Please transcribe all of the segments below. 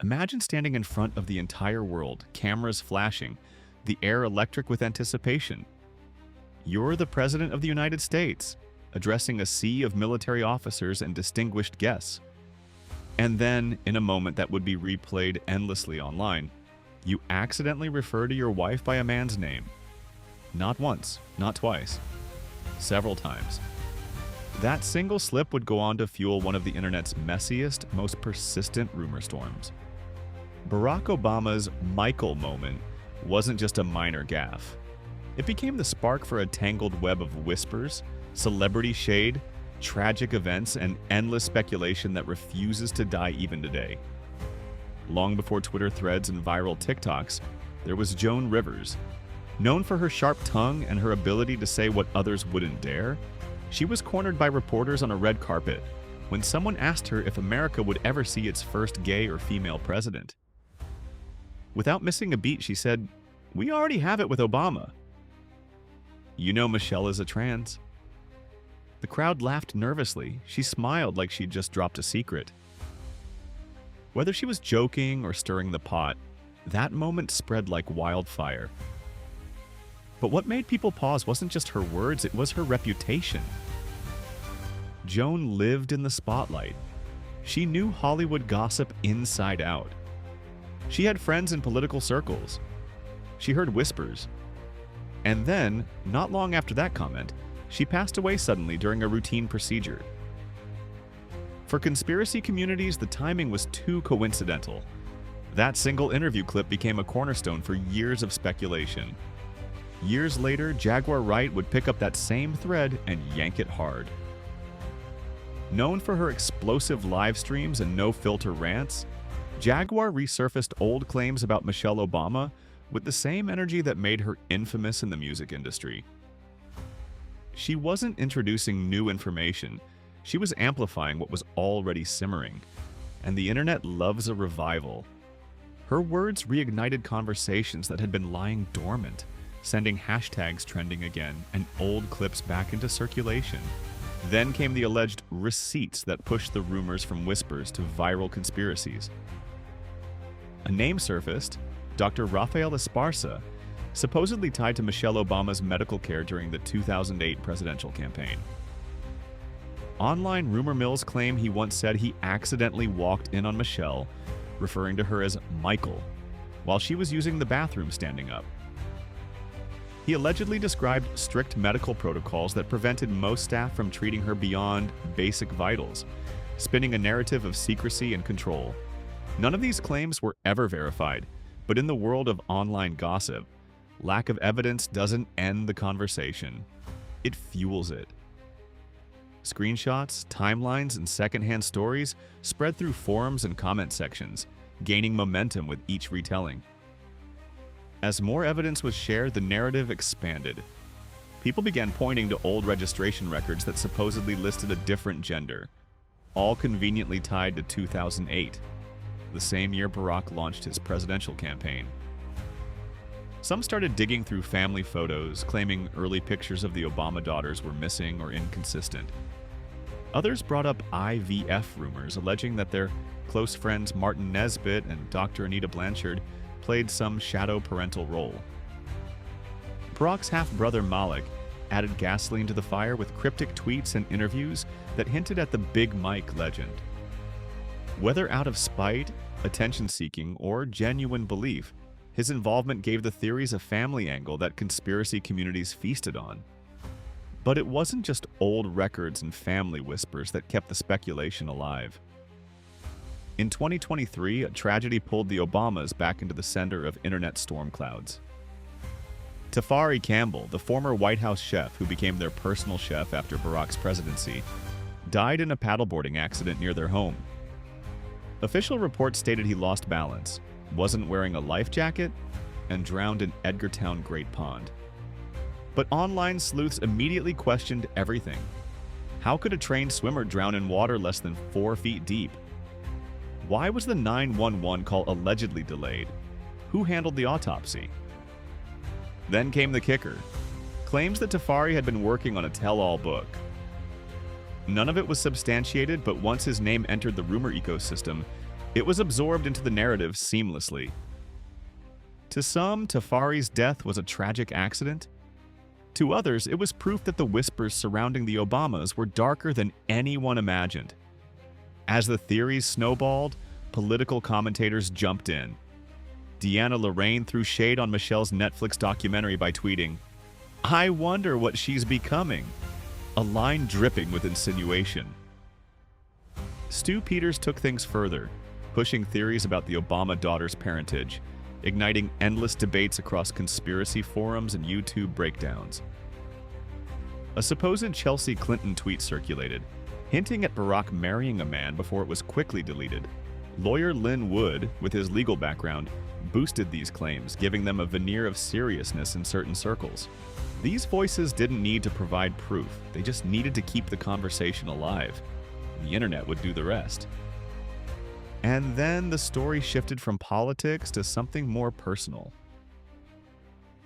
Imagine standing in front of the entire world, cameras flashing, the air electric with anticipation. You're the President of the United States, addressing a sea of military officers and distinguished guests. And then, in a moment that would be replayed endlessly online, you accidentally refer to your wife by a man's name. Not once, not twice, several times. That single slip would go on to fuel one of the internet's messiest, most persistent rumor storms. Barack Obama's Michael moment wasn't just a minor gaffe. It became the spark for a tangled web of whispers, celebrity shade, tragic events, and endless speculation that refuses to die even today. Long before Twitter threads and viral TikToks, there was Joan Rivers. Known for her sharp tongue and her ability to say what others wouldn't dare, she was cornered by reporters on a red carpet when someone asked her if America would ever see its first gay or female president. Without missing a beat, she said, "We already have it with Obama." "You know Michelle is a trans." The crowd laughed nervously. She smiled like she'd just dropped a secret. Whether she was joking or stirring the pot, that moment spread like wildfire. But what made people pause wasn't just her words, it was her reputation. Joan lived in the spotlight. She knew Hollywood gossip inside out. She had friends in political circles. She heard whispers. And then, not long after that comment, she passed away suddenly during a routine procedure. For conspiracy communities, the timing was too coincidental. That single interview clip became a cornerstone for years of speculation. Years later, Jaguar Wright would pick up that same thread and yank it hard. Known for her explosive live streams and no-filter rants, Jaguar resurfaced old claims about Michelle Obama with the same energy that made her infamous in the music industry. She wasn't introducing new information, she was amplifying what was already simmering, and the internet loves a revival. Her words reignited conversations that had been lying dormant, sending hashtags trending again and old clips back into circulation. Then came the alleged receipts that pushed the rumors from whispers to viral conspiracies. A name surfaced, Dr. Rafael Esparza, supposedly tied to Michelle Obama's medical care during the 2008 presidential campaign. Online rumor mills claim he once said he accidentally walked in on Michelle, referring to her as Michael, while she was using the bathroom standing up. He allegedly described strict medical protocols that prevented most staff from treating her beyond basic vitals, spinning a narrative of secrecy and control. None of these claims were ever verified, but in the world of online gossip, lack of evidence doesn't end the conversation. It fuels it. Screenshots, timelines, and secondhand stories spread through forums and comment sections, gaining momentum with each retelling. As more evidence was shared, the narrative expanded. People began pointing to old registration records that supposedly listed a different gender, all conveniently tied to 2008, the same year Barack launched his presidential campaign. Some started digging through family photos, claiming early pictures of the Obama daughters were missing or inconsistent. Others brought up IVF rumors, alleging that their close friends Martin Nesbitt and Dr. Anita Blanchard played some shadow parental role. Barack's half-brother Malik added gasoline to the fire with cryptic tweets and interviews that hinted at the Big Mike legend. Whether out of spite, attention-seeking, or genuine belief, his involvement gave the theories a family angle that conspiracy communities feasted on. But it wasn't just old records and family whispers that kept the speculation alive. In 2023, a tragedy pulled the Obamas back into the center of internet storm clouds. Tafari Campbell, the former White House chef who became their personal chef after Barack's presidency, died in a paddleboarding accident near their home. Official reports stated he lost balance, wasn't wearing a life jacket, and drowned in Edgartown Great Pond. But online sleuths immediately questioned everything. How could a trained swimmer drown in water less than 4 feet deep? Why was the 911 call allegedly delayed? Who handled the autopsy? Then came the kicker. Claims that Tafari had been working on a tell-all book. None of it was substantiated, but once his name entered the rumor ecosystem, It was absorbed into the narrative seamlessly. To some, Tafari's death was a tragic accident. To others, it was proof that the whispers surrounding the Obamas were darker than anyone imagined. As the theories snowballed, political commentators jumped in. Deanna Lorraine threw shade on Michelle's Netflix documentary by tweeting, "I wonder what she's becoming," a line dripping with insinuation. Stu Peters took things further, pushing theories about the Obama daughter's parentage, igniting endless debates across conspiracy forums and YouTube breakdowns. A supposed Chelsea Clinton tweet circulated, hinting at Barack marrying a man before it was quickly deleted. Lawyer Lynn Wood, with his legal background, boosted these claims, giving them a veneer of seriousness in certain circles. These voices didn't need to provide proof, they just needed to keep the conversation alive. The internet would do the rest. And then the story shifted from politics to something more personal.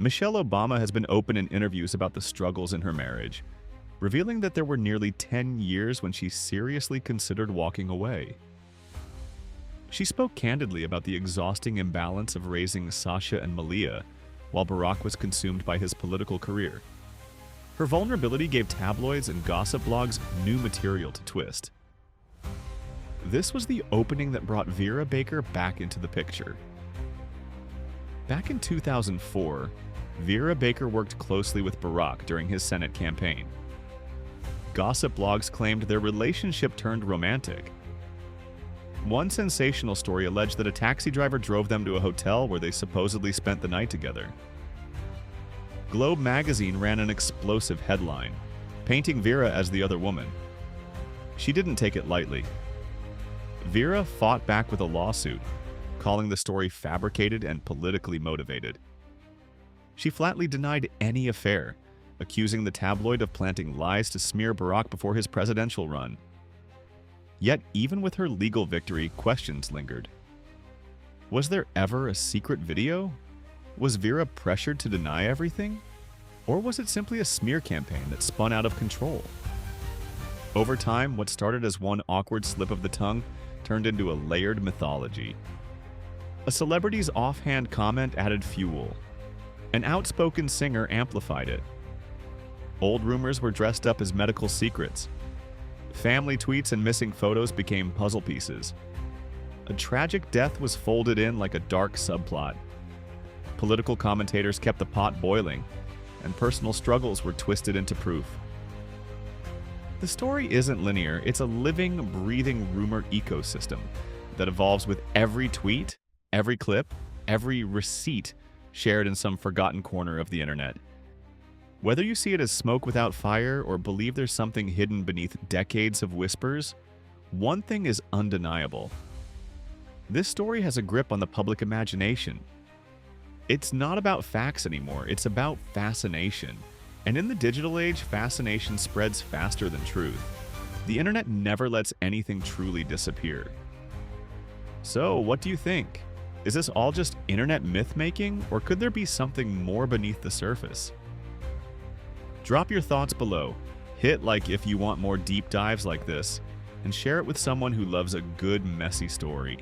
Michelle Obama has been open in interviews about the struggles in her marriage, revealing that there were nearly 10 years when she seriously considered walking away. She spoke candidly about the exhausting imbalance of raising Sasha and Malia while Barack was consumed by his political career. Her vulnerability gave tabloids and gossip blogs new material to twist. This was the opening that brought Vera Baker back into the picture. Back in 2004, Vera Baker worked closely with Barack during his Senate campaign. Gossip blogs claimed their relationship turned romantic. One sensational story alleged that a taxi driver drove them to a hotel where they supposedly spent the night together. Globe magazine ran an explosive headline, painting Vera as the other woman. She didn't take it lightly. Vera fought back with a lawsuit, calling the story fabricated and politically motivated. She flatly denied any affair, accusing the tabloid of planting lies to smear Barack before his presidential run. Yet, even with her legal victory, questions lingered. Was there ever a secret video? Was Vera pressured to deny everything? Or was it simply a smear campaign that spun out of control? Over time, what started as one awkward slip of the tongue turned into a layered mythology. A celebrity's offhand comment added fuel. An outspoken singer amplified it. Old rumors were dressed up as medical secrets. Family tweets and missing photos became puzzle pieces. A tragic death was folded in like a dark subplot. Political commentators kept the pot boiling, and personal struggles were twisted into proof. The story isn't linear, it's a living, breathing rumor ecosystem that evolves with every tweet, every clip, every receipt shared in some forgotten corner of the internet. Whether you see it as smoke without fire or believe there's something hidden beneath decades of whispers, one thing is undeniable. This story has a grip on the public imagination. It's not about facts anymore, it's about fascination. And in the digital age, fascination spreads faster than truth. The internet never lets anything truly disappear. So, what do you think? Is this all just internet myth-making, or could there be something more beneath the surface? Drop your thoughts below, hit like if you want more deep dives like this, and share it with someone who loves a good, messy story.